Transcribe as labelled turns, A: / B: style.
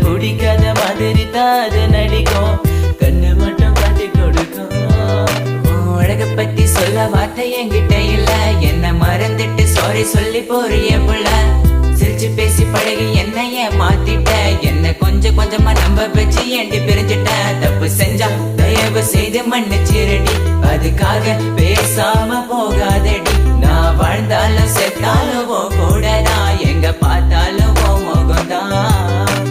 A: பிடிக்காத மாதிரி தான் அது நடிக்கும், கண்ணு மட்டும் காட்டி கொடுக்கும். அழக பத்தி சொல்ல வார்த்தை என்கிட்ட இல்ல, என்ன மறந்துட்டு சாரி சொல்லி போறிய புள்ள. சிரிச்சு பேசி பழகி என்னைய மாத்திட்ட, என்ன கொஞ்சம் கொஞ்சமா நம்ப வச்சு ஏண்டி பிரிஞ்சிட்ட. தப்பு செஞ்சா தயவு செய்து மன்னிச்சிரடி, அதுக்காக பேசாம போகாதடி. நான் வாழ்ந்தாலும் செத்தாலும்